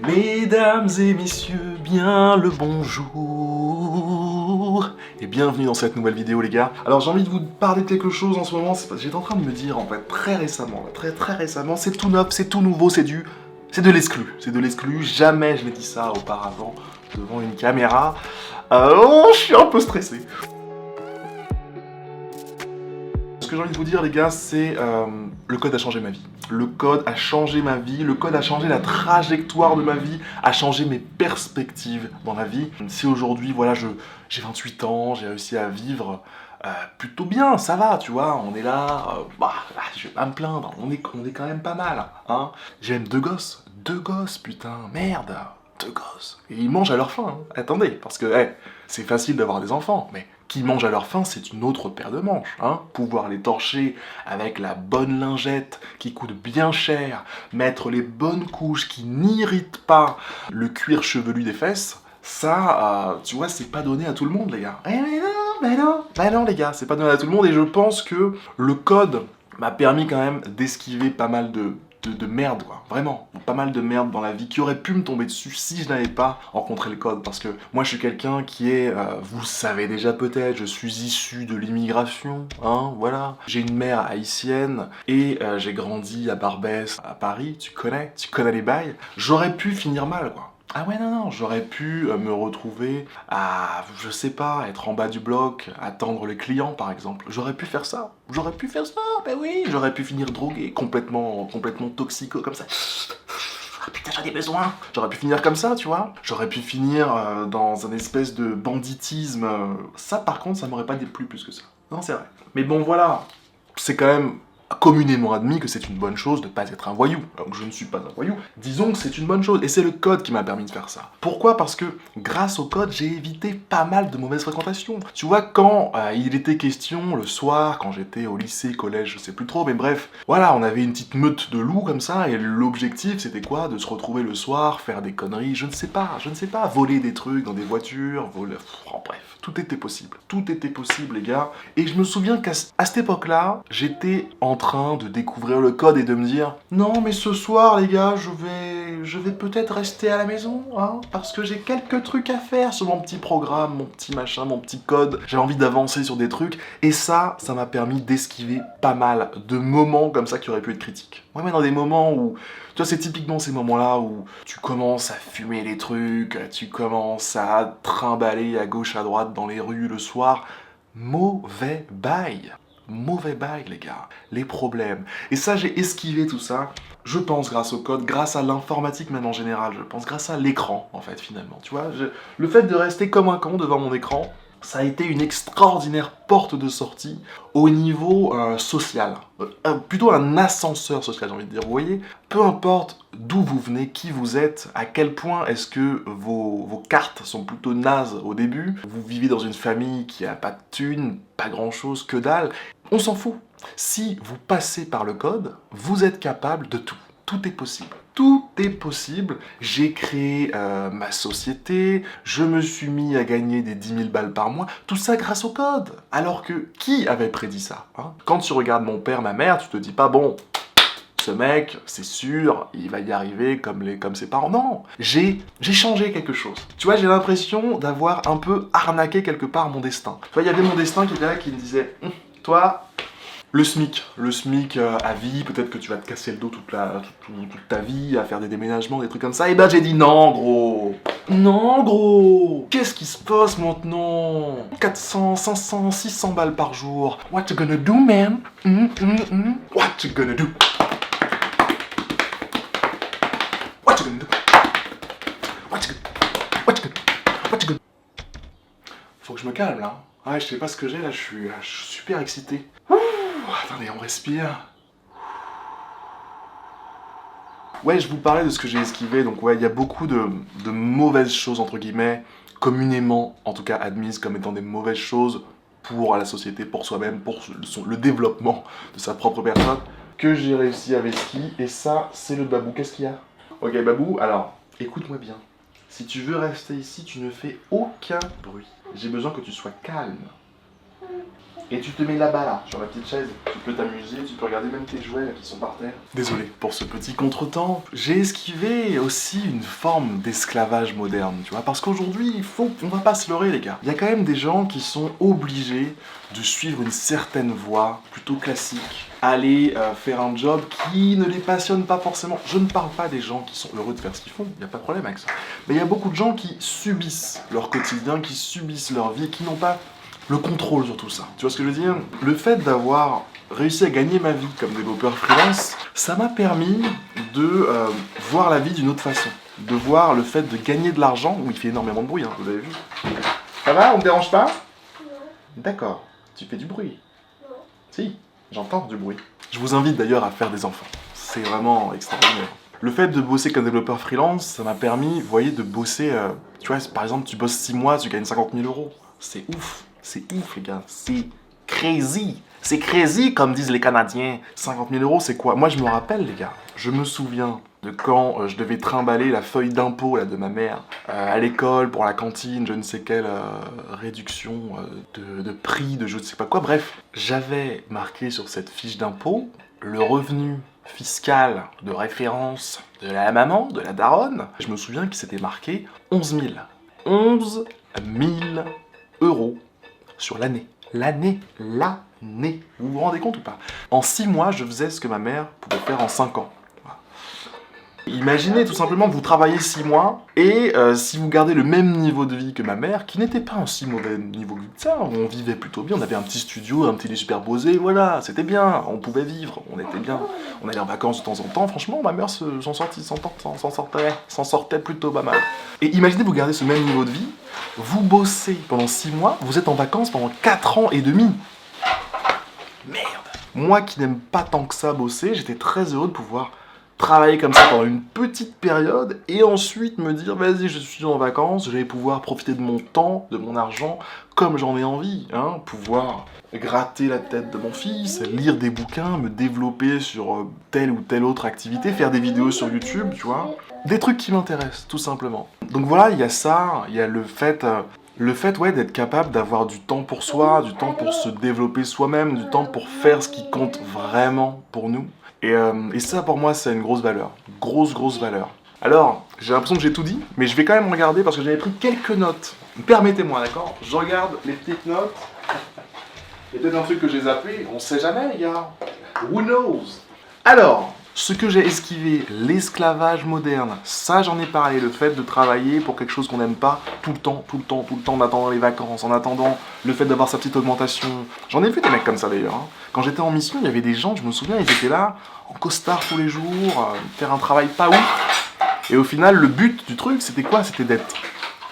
Mesdames et messieurs, bien le bonjour et bienvenue dans cette nouvelle vidéo les gars. Alors j'ai envie de vous parler de quelque chose en ce moment, c'est parce que j'étais en train de me dire en fait très récemment, très récemment, c'est tout neuf, c'est tout nouveau, c'est de l'exclu, jamais je n'ai dit ça auparavant devant une caméra. Je suis un peu stressé. Ce que j'ai envie de vous dire les gars, c'est le code a changé ma vie. Le code a changé ma vie, le code a changé la trajectoire de ma vie, a changé mes perspectives dans la vie. Si aujourd'hui, voilà, j'ai 28 ans, j'ai réussi à vivre plutôt bien, ça va, tu vois, on est là, je vais pas me plaindre, on est quand même pas mal, hein. J'ai même deux gosses, putain, merde, deux gosses. Et ils mangent à leur faim, hein. Attendez, parce que, c'est facile d'avoir des enfants, mais qui mangent à leur faim, c'est une autre paire de manches, hein. Pouvoir les torcher avec la bonne lingette qui coûte bien cher, mettre les bonnes couches qui n'irritent pas le cuir chevelu des fesses, ça, tu vois, c'est pas donné à tout le monde, les gars. Mais non, les gars, c'est pas donné à tout le monde, et je pense que le code m'a permis quand même d'esquiver pas mal de merde, quoi, vraiment, pas mal de merde dans la vie qui aurait pu me tomber dessus si je n'avais pas rencontré le code, parce que moi je suis quelqu'un qui est, vous le savez déjà peut-être, je suis issu de l'immigration, hein, voilà. J'ai une mère haïtienne et j'ai grandi à Barbès, à Paris, tu connais les bails. J'aurais pu finir mal, quoi. Ah ouais, non, j'aurais pu me retrouver à, je sais pas, être en bas du bloc, attendre les clients par exemple. J'aurais pu faire ça, ben oui. J'aurais pu finir drogué, complètement toxico comme ça. Ah putain, j'en ai besoin. J'aurais pu finir comme ça, tu vois. J'aurais pu finir dans un espèce de banditisme. Ça par contre, ça m'aurait pas déplu plus que ça. Non, c'est vrai. Mais bon, voilà, c'est quand même communément admis que c'est une bonne chose de pas être un voyou. Alors que je ne suis pas un voyou, disons que c'est une bonne chose, et c'est le code qui m'a permis de faire ça. Pourquoi? Parce que grâce au code, j'ai évité pas mal de mauvaises fréquentations. Tu vois, quand il était question le soir, quand j'étais au lycée, collège, je sais plus trop, mais bref, voilà, on avait une petite meute de loups comme ça, et l'objectif c'était quoi? De se retrouver le soir, faire des conneries, je ne sais pas, voler des trucs dans des voitures, bref, tout était possible, les gars, et je me souviens qu'à cette époque-là, j'étais en train de découvrir le code et de me dire non mais ce soir les gars je vais peut-être rester à la maison, hein, parce que j'ai quelques trucs à faire sur mon petit programme, mon petit machin, mon petit code, j'ai envie d'avancer sur des trucs, et ça m'a permis d'esquiver pas mal de moments comme ça qui auraient pu être critiques. Ouais, mais dans des moments où, tu vois, c'est typiquement ces moments-là où tu commences à fumer les trucs, tu commences à trimballer à gauche à droite dans les rues le soir, mauvais bail, les gars, les problèmes. Et ça, j'ai esquivé tout ça, je pense grâce au code, grâce à l'informatique même en général, je pense, grâce à l'écran, en fait, finalement. Tu vois, le fait de rester comme un con devant mon écran, ça a été une extraordinaire porte de sortie au niveau social. Plutôt un ascenseur social, j'ai envie de dire. Vous voyez, peu importe d'où vous venez, qui vous êtes, à quel point est-ce que vos cartes sont plutôt nazes au début, vous vivez dans une famille qui a pas de thunes, pas grand-chose, que dalle, on s'en fout. Si vous passez par le code, vous êtes capable de tout. Tout est possible. Tout est possible. J'ai créé ma société, je me suis mis à gagner des 10 000 balles par mois, tout ça grâce au code. Alors que, qui avait prédit ça, hein? Quand tu regardes mon père, ma mère, tu te dis pas, bon, ce mec, c'est sûr, il va y arriver comme ses parents. Non, j'ai changé quelque chose. Tu vois, j'ai l'impression d'avoir un peu arnaqué quelque part mon destin. Tu vois, il y avait mon destin qui était là, qui me disait, toi... Le SMIC à vie, peut-être que tu vas te casser le dos toute ta vie à faire des déménagements, des trucs comme ça. Et ben j'ai dit non gros. Non gros. Qu'est-ce qui se passe maintenant? 400, 500, 600 balles par jour. What you gonna do, man? What you gonna do? What you gonna do? What you gonna do? Faut que je me calme là. Ouais, je sais pas ce que j'ai là, je suis super excité. Attendez, on respire. Ouais, je vous parlais de ce que j'ai esquivé, donc ouais, il y a beaucoup de mauvaises choses, entre guillemets, communément, en tout cas, admises comme étant des mauvaises choses pour la société, pour soi-même, pour le développement de sa propre personne, que j'ai réussi à esquiver, et ça, c'est le Babou. Qu'est-ce qu'il y a? Ok, Babou, alors, écoute-moi bien. Si tu veux rester ici, tu ne fais aucun bruit. J'ai besoin que tu sois calme. Et tu te mets là-bas, là, sur la petite chaise. Tu peux t'amuser, tu peux regarder même tes jouets là, qui sont par terre. Désolé pour ce petit contretemps. J'ai esquivé aussi une forme d'esclavage moderne, tu vois. Parce qu'aujourd'hui, on va pas se leurrer, les gars. Il y a quand même des gens qui sont obligés de suivre une certaine voie, plutôt classique. Aller faire un job qui ne les passionne pas forcément. Je ne parle pas des gens qui sont heureux de faire ce qu'ils font, il n'y a pas de problème avec ça. Mais il y a beaucoup de gens qui subissent leur quotidien, qui subissent leur vie, qui n'ont pas le contrôle sur tout ça. Tu vois ce que je veux dire? Le fait d'avoir réussi à gagner ma vie comme développeur freelance, ça m'a permis de voir la vie d'une autre façon. De voir le fait de gagner de l'argent, où il fait énormément de bruit, hein, vous avez vu. Ça va? On me dérange pas? Non. D'accord. Tu fais du bruit? Non. Si, j'entends du bruit. Je vous invite d'ailleurs à faire des enfants. C'est vraiment extraordinaire. Le fait de bosser comme développeur freelance, ça m'a permis, vous voyez, de bosser... tu vois, par exemple, tu bosses 6 mois, tu gagnes 50 000 euros. C'est ouf. C'est ouf, les gars. C'est crazy. C'est crazy, comme disent les Canadiens. 50 000 euros, c'est quoi? Moi, je me rappelle, les gars. Je me souviens de quand je devais trimballer la feuille d'impôt là, de ma mère à l'école pour la cantine, je ne sais quelle réduction de prix, de je ne sais pas quoi. Bref, j'avais marqué sur cette fiche d'impôt le revenu fiscal de référence de la maman, de la daronne. Je me souviens qu'il s'était marqué 11 000. 11 000 euros sur l'année. L'année. Vous vous rendez compte ou pas? En 6 mois, je faisais ce que ma mère pouvait faire en 5 ans. Voilà. Imaginez tout simplement que vous travaillez 6 mois et si vous gardez le même niveau de vie que ma mère, qui n'était pas en si mauvais niveau que ça, on vivait plutôt bien, on avait un petit studio, un petit lit superposé, voilà, c'était bien, on pouvait vivre, on était bien, on allait en vacances de temps en temps, franchement, ma mère s'en sortait plutôt pas mal. Et imaginez vous gardez ce même niveau de vie, vous bossez pendant 6 mois, vous êtes en vacances pendant 4 ans et demi. Merde. Moi qui n'aime pas tant que ça bosser, j'étais très heureux de pouvoir travailler comme ça pendant une petite période et ensuite me dire vas-y je suis en vacances, je vais pouvoir profiter de mon temps, de mon argent comme j'en ai envie, hein, pouvoir gratter la tête de mon fils, lire des bouquins, me développer sur telle ou telle autre activité, faire des vidéos sur YouTube, tu vois, des trucs qui m'intéressent tout simplement. Donc voilà, il y a ça, il y a le fait ouais, d'être capable d'avoir du temps pour soi, du temps pour se développer soi-même, du temps pour faire ce qui compte vraiment pour nous. Et ça, pour moi, c'est une grosse valeur. Grosse valeur. Alors, j'ai l'impression que j'ai tout dit, mais je vais quand même regarder parce que j'avais pris quelques notes. Permettez-moi, d'accord? Je regarde les petites notes. Il y a peut-être un truc que j'ai zappé, on sait jamais, les gars. Who knows? Alors, ce que j'ai esquivé, l'esclavage moderne, ça j'en ai parlé, le fait de travailler pour quelque chose qu'on n'aime pas tout le temps, en attendant les vacances, en attendant le fait d'avoir sa petite augmentation. J'en ai vu des mecs comme ça d'ailleurs. Hein. Quand j'étais en mission, il y avait des gens, je me souviens, ils étaient là, en costard tous les jours, faire un travail pas ouf. Et au final, le but du truc, c'était quoi? C'était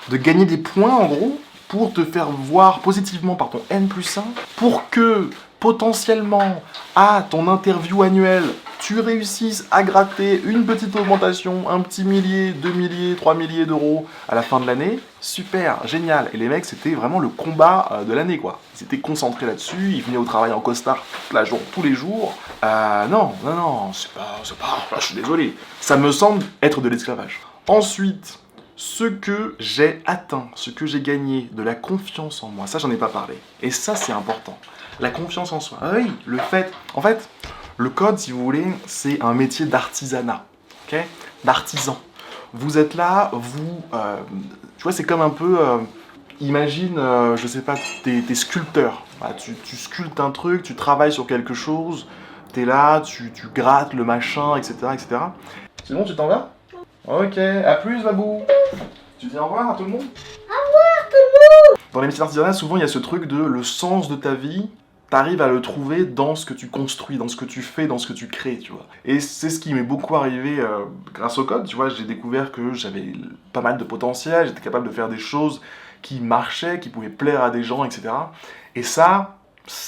de gagner des points en gros, pour te faire voir positivement par ton N+1, pour que potentiellement à ton interview annuelle, tu réussisses à gratter une petite augmentation, un petit millier, 2 milliers, 3 milliers d'euros à la fin de l'année. Super, génial. Et les mecs, c'était vraiment le combat de l'année, quoi. Ils étaient concentrés là-dessus, ils venaient au travail en costard toute la journée, tous les jours. Non, c'est pas, je suis désolé. Ça me semble être de l'esclavage. Ensuite, ce que j'ai atteint, ce que j'ai gagné, de la confiance en moi, ça j'en ai pas parlé. Et ça c'est important. La confiance en soi. Ah oui, le fait... En fait, le code, si vous voulez, c'est un métier d'artisanat. Ok? D'artisan. Vous êtes là, vous... tu vois, c'est comme un peu... imagine, je sais pas, t'es sculpteur. Voilà, tu sculptes un truc, tu travailles sur quelque chose, t'es là, tu grattes le machin, etc. C'est bon, tu t'en vas? Ok, à plus, Babou. Tu dis au revoir à tout le monde? Au revoir tout le monde. Dans les métiers d'artisanat, souvent il y a ce truc de le sens de ta vie, t'arrives à le trouver dans ce que tu construis, dans ce que tu fais, dans ce que tu crées, tu vois. Et c'est ce qui m'est beaucoup arrivé grâce au code, tu vois, j'ai découvert que j'avais pas mal de potentiel, j'étais capable de faire des choses qui marchaient, qui pouvaient plaire à des gens, etc. Et ça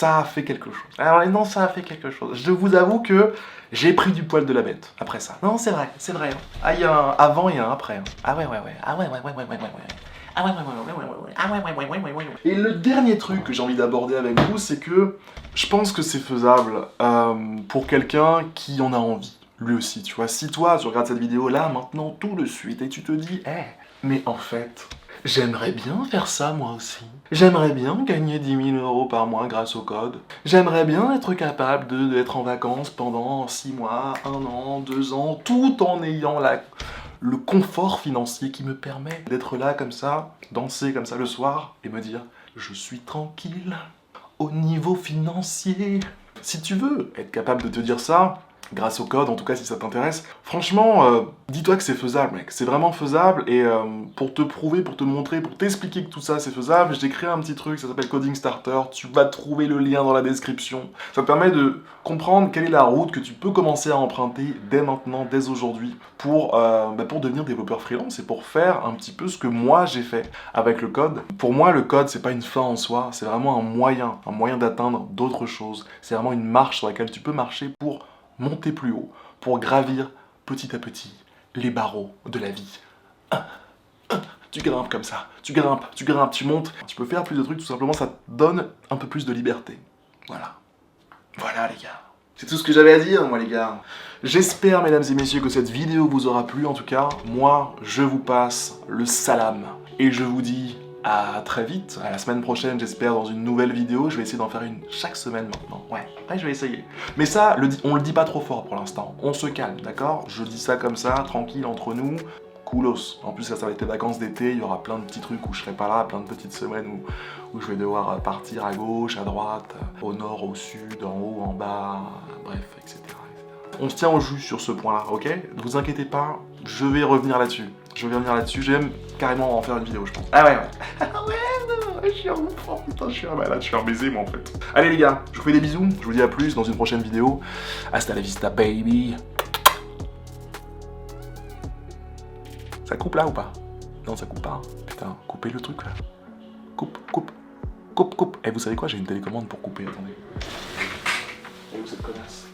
a fait quelque chose. Alors non, ça a fait quelque chose. Je vous avoue que j'ai pris du poil de la bête après ça. Non, c'est vrai. Hein. Ah, il y a un avant et un après. Hein. Ah ouais. Ah ouais. Ah ouais. Et le dernier truc que j'ai envie d'aborder avec vous, c'est que je pense que c'est faisable pour quelqu'un qui en a envie. Lui aussi, tu vois. Si toi, tu regardes cette vidéo là, maintenant, tout de suite, et tu te dis, mais en fait, J'aimerais bien faire ça moi aussi. J'aimerais bien gagner 10 000 € par mois grâce au code. J'aimerais bien être capable d'être en vacances pendant 6 mois, 1 an, 2 ans, tout en ayant le confort financier qui me permet d'être là comme ça, danser comme ça le soir et me dire je suis tranquille au niveau financier. Si tu veux être capable de te dire ça, grâce au code, en tout cas si ça t'intéresse, franchement, dis-toi que c'est faisable, mec. C'est vraiment faisable et pour te prouver, pour te montrer, pour t'expliquer que tout ça c'est faisable, j'ai créé un petit truc, ça s'appelle Coding Starter. Tu vas trouver le lien dans la description. Ça te permet de comprendre quelle est la route que tu peux commencer à emprunter dès maintenant, dès aujourd'hui, pour devenir développeur freelance et pour faire un petit peu ce que moi j'ai fait avec le code. Pour moi, le code, c'est pas une fin en soi, c'est vraiment un moyen d'atteindre d'autres choses. C'est vraiment une marche sur laquelle tu peux marcher pour monter plus haut, pour gravir petit à petit les barreaux de la vie. Tu grimpes comme ça, tu grimpes, tu montes. Tu peux faire plus de trucs, tout simplement, ça te donne un peu plus de liberté. Voilà. Voilà les gars. C'est tout ce que j'avais à dire, moi les gars. J'espère, mesdames et messieurs, que cette vidéo vous aura plu. En tout cas, moi, je vous passe le salam. Et je vous dis à très vite, à la semaine prochaine, j'espère, dans une nouvelle vidéo. Je vais essayer d'en faire une chaque semaine maintenant. Ouais, je vais essayer. Mais ça, on le dit pas trop fort pour l'instant. On se calme, d'accord? Je dis ça comme ça, tranquille, entre nous. Coolos. En plus, ça va être les vacances d'été. Il y aura plein de petits trucs où je serai pas là, plein de petites semaines où je vais devoir partir à gauche, à droite, au nord, au sud, en haut, en bas, bref, etc. On se tient au jus sur ce point-là, ok? Ne vous inquiétez pas, je vais revenir là-dessus. Je vais revenir là-dessus, je vais même carrément en faire une vidéo, je pense. Ah ouais. Ouais, je suis un ouf, putain, je suis un malade, je suis un baiser, moi, en fait. Allez, les gars, je vous fais des bisous, je vous dis à plus dans une prochaine vidéo. Hasta la vista, baby. Ça coupe là ou pas? Non, ça coupe pas. Putain, coupez le truc, là. Coupe. Eh, vous savez quoi? J'ai une télécommande pour couper, attendez. Et où cette connasse?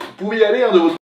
Vous pouvez y aller, hein, de votre...